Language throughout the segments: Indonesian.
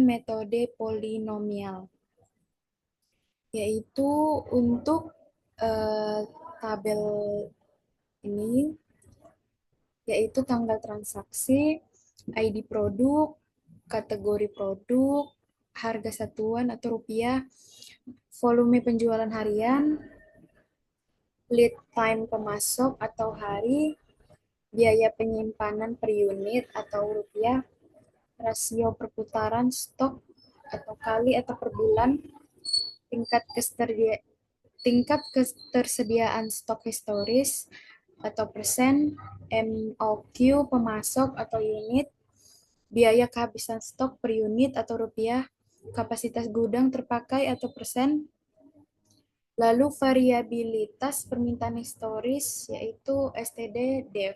metode polinomial, yaitu untuk tabel ini, yaitu tanggal transaksi, ID produk, kategori produk, harga satuan atau rupiah, volume penjualan harian, lead time pemasok atau hari, biaya penyimpanan per unit atau rupiah, rasio perputaran stok atau kali atau per bulan, tingkat ketersediaan stok historis atau persen, MOQ pemasok atau unit, biaya kehabisan stok per unit atau rupiah, kapasitas gudang terpakai atau persen, lalu variabilitas permintaan historis yaitu STD, DEF,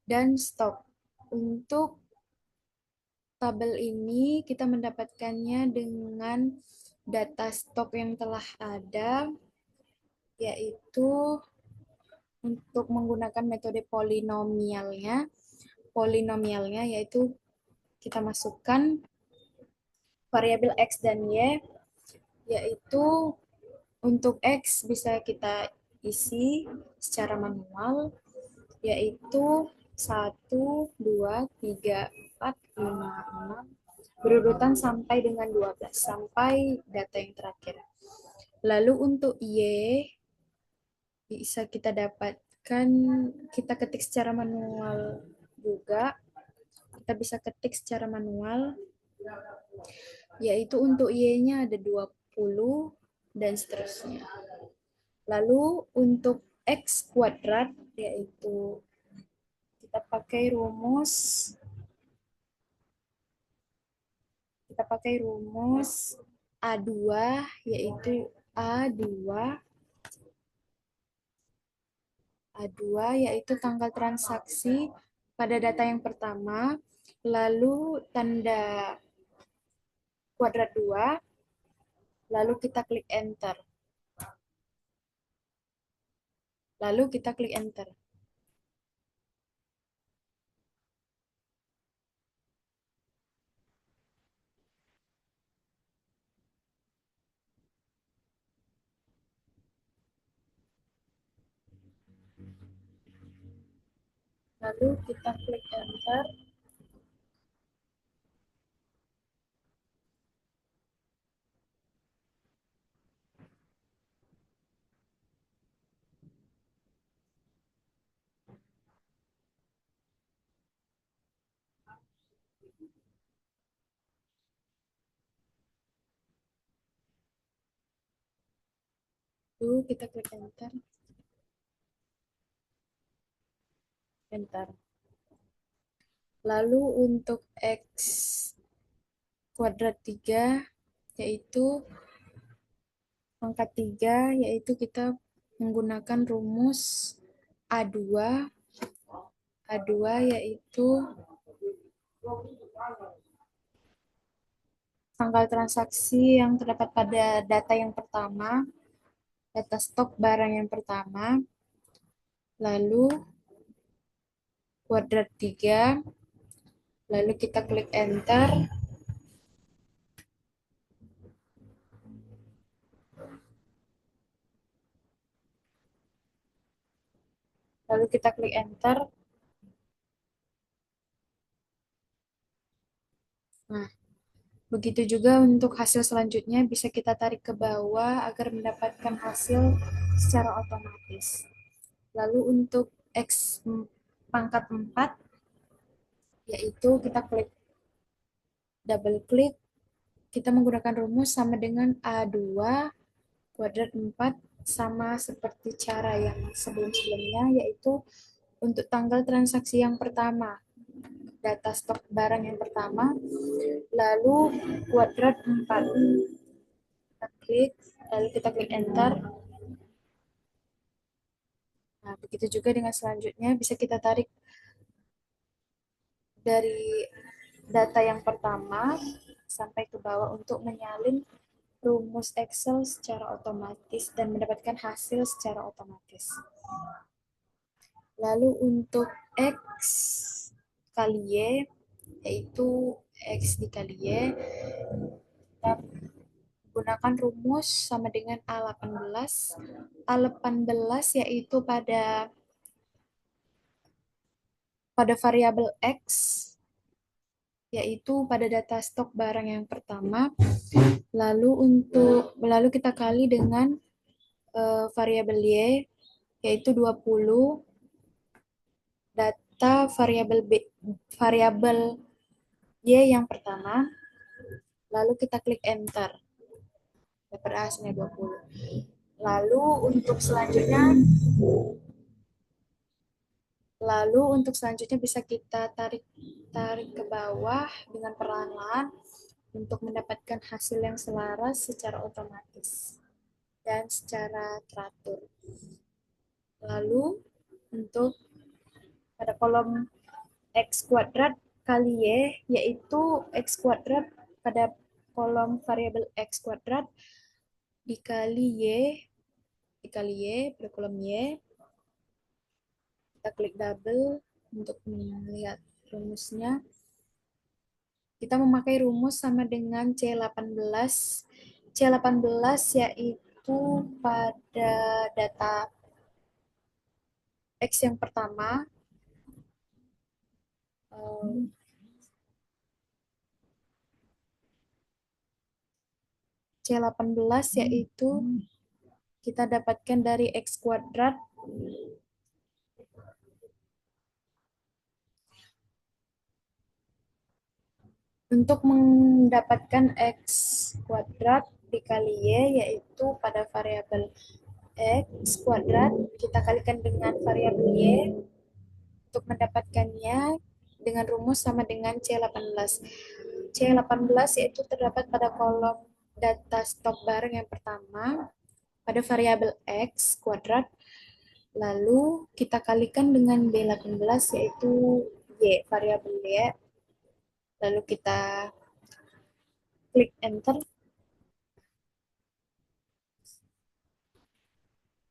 dan stok. Untuk tabel ini kita mendapatkannya dengan data stok yang telah ada, yaitu untuk menggunakan metode polinomialnya yaitu kita masukkan variabel X dan Y, yaitu untuk X bisa kita isi secara manual, yaitu 1, 2, 3, 4, 5, 6, berurutan sampai dengan 12, sampai data yang terakhir. Lalu untuk Y, bisa kita dapatkan, kita ketik secara manual juga, kita bisa ketik secara manual, yaitu untuk Y-nya ada 20, dan seterusnya. Lalu untuk X kuadrat, yaitu kita pakai rumus A2, yaitu A2 yaitu tanggal transaksi pada data yang pertama, lalu tanda kuadrat 2, lalu kita klik enter. Kita klik enter. Lalu untuk X kuadrat 3, yaitu angka 3, yaitu kita menggunakan rumus A2, yaitu tanggal transaksi yang terdapat pada data yang pertama, data stok barang yang pertama, lalu kuadrat 3, lalu kita klik enter. Nah, begitu juga untuk hasil selanjutnya bisa kita tarik ke bawah agar mendapatkan hasil secara otomatis. Lalu untuk X pangkat 4, yaitu kita double klik, kita menggunakan rumus sama dengan A2 kuadrat 4, sama seperti cara yang sebelum-sebelumnya, yaitu untuk tanggal transaksi yang pertama, data stok barang yang pertama, lalu kuadrat 4. Kita klik enter. Nah, begitu juga dengan selanjutnya, bisa kita tarik dari data yang pertama sampai ke bawah untuk menyalin rumus Excel secara otomatis dan mendapatkan hasil secara otomatis. Lalu untuk X kali Y, yaitu X dikali Y, kita gunakan rumus sama dengan A18. A18 yaitu pada variabel X, yaitu pada data stok barang yang pertama. Lalu kita kali dengan variabel Y, yaitu 20, data variabel Y yang pertama, lalu kita klik enter. Dapat hasilnya 20. Lalu untuk selanjutnya bisa kita tarik ke bawah dengan perlahan-lahan untuk mendapatkan hasil yang selaras secara otomatis dan secara teratur. Lalu untuk pada kolom X kuadrat kali Y, yaitu X kuadrat pada kolom variabel X kuadrat dikali Y pada kolom Y. Kita klik double untuk melihat rumusnya. Kita memakai rumus sama dengan C18. C18 yaitu pada data X yang pertama, C18 yaitu kita dapatkan dari X kuadrat untuk mendapatkan X kuadrat dikali Y, yaitu pada variabel X kuadrat kita kalikan dengan variabel Y untuk mendapatkannya dengan rumus sama dengan C18. C18 yaitu terdapat pada kolom data stok barang yang pertama pada variabel X kuadrat, lalu kita kalikan dengan B18 yaitu Y, variabel Y, lalu kita klik enter.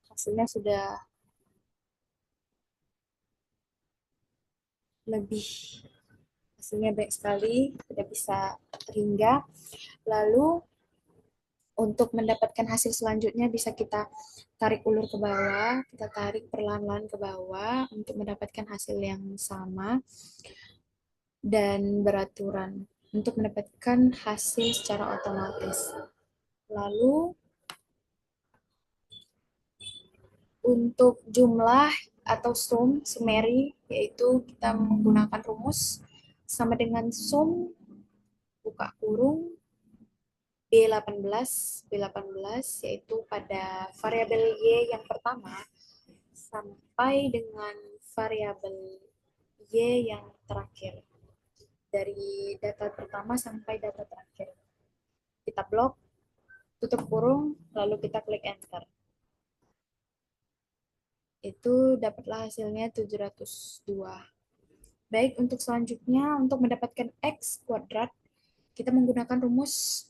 Hasilnya sudah hasilnya baik sekali, tidak bisa terhingga. Lalu untuk mendapatkan hasil selanjutnya bisa kita tarik ulur ke bawah, kita tarik perlahan-lahan ke bawah untuk mendapatkan hasil yang sama dan beraturan untuk mendapatkan hasil secara otomatis. Lalu untuk jumlah atau summary, yaitu kita menggunakan rumus sama dengan sum buka kurung B18 yaitu pada variabel Y yang pertama sampai dengan variabel Y yang terakhir. Dari data pertama sampai data terakhir. Kita blok, tutup kurung, lalu kita klik enter. Itu dapatlah hasilnya 702. Baik, untuk selanjutnya, untuk mendapatkan X kuadrat, kita menggunakan rumus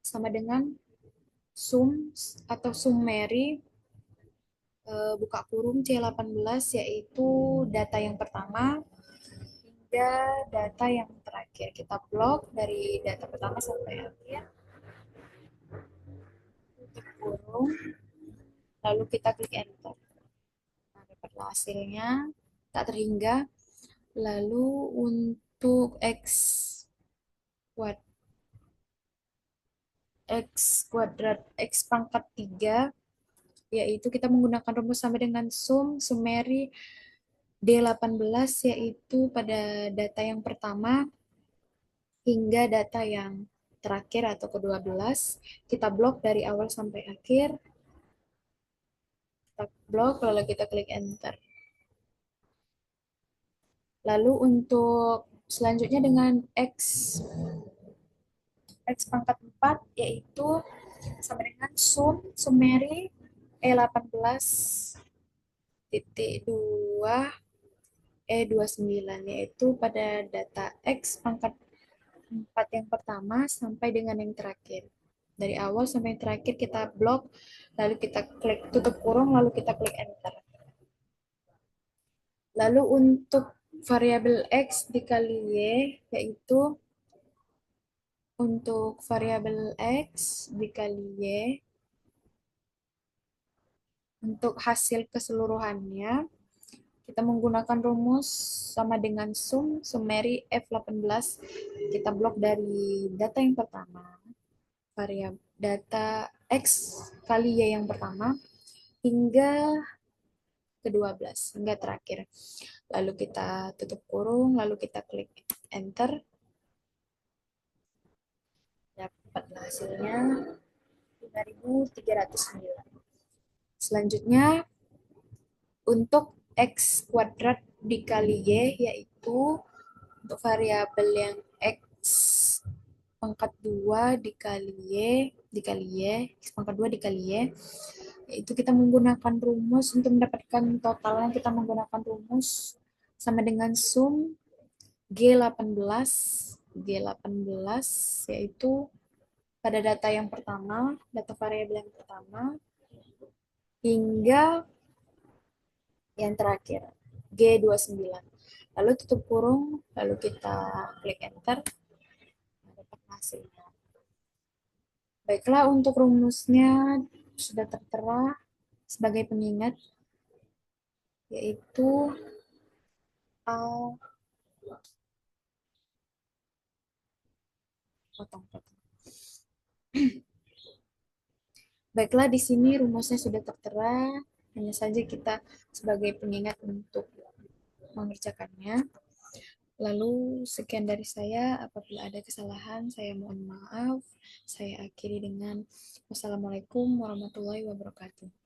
sama dengan sum atau summary buka kurung C18 yaitu data yang pertama hingga data yang terakhir. Kita blok dari data pertama sampai akhir. Tutup kurung, lalu kita klik enter. Nah, dapatlah hasilnya tak terhingga. Lalu untuk X kuadrat X pangkat 3, yaitu kita menggunakan rumus sama dengan summary D18 yaitu pada data yang pertama hingga data yang terakhir atau ke-12. Kita blok dari awal sampai akhir. Kita blok, lalu kita klik enter. Lalu untuk selanjutnya dengan X pangkat 4 yaitu sama dengan summary E18 titik 2 E29 yaitu pada data X pangkat 4 yang pertama sampai dengan yang terakhir. Dari awal sampai yang terakhir kita blok, lalu kita klik tutup kurung, lalu kita klik enter. Lalu untuk variabel X dikali Y yaitu Untuk variabel X dikali Y, untuk hasil keseluruhannya, kita menggunakan rumus sama dengan summary F18. Kita blok dari data yang pertama, variabel data X kali Y yang pertama, hingga ke-12, hingga terakhir. Lalu kita tutup kurung, lalu kita klik enter. Dapat hasilnya 5.309. Selanjutnya, untuk X kuadrat dikali Y, yaitu untuk variabel yang X pangkat 2 dikali Y, X pangkat 2 dikali Y, yaitu kita menggunakan rumus untuk mendapatkan totalnya, kita menggunakan rumus sama dengan sum G18, G18 yaitu pada data yang pertama, data variabel yang pertama, hingga yang terakhir, G29. Lalu tutup kurung, lalu kita klik enter, dapat hasilnya. Baiklah, untuk rumusnya sudah tertera sebagai pengingat, yaitu A, potong-potong. Baiklah, di sini rumusnya sudah tertera, hanya saja kita sebagai pengingat untuk mengerjakannya. Lalu sekian dari saya, apabila ada kesalahan saya mohon maaf. Saya akhiri dengan wassalamualaikum warahmatullahi wabarakatuh.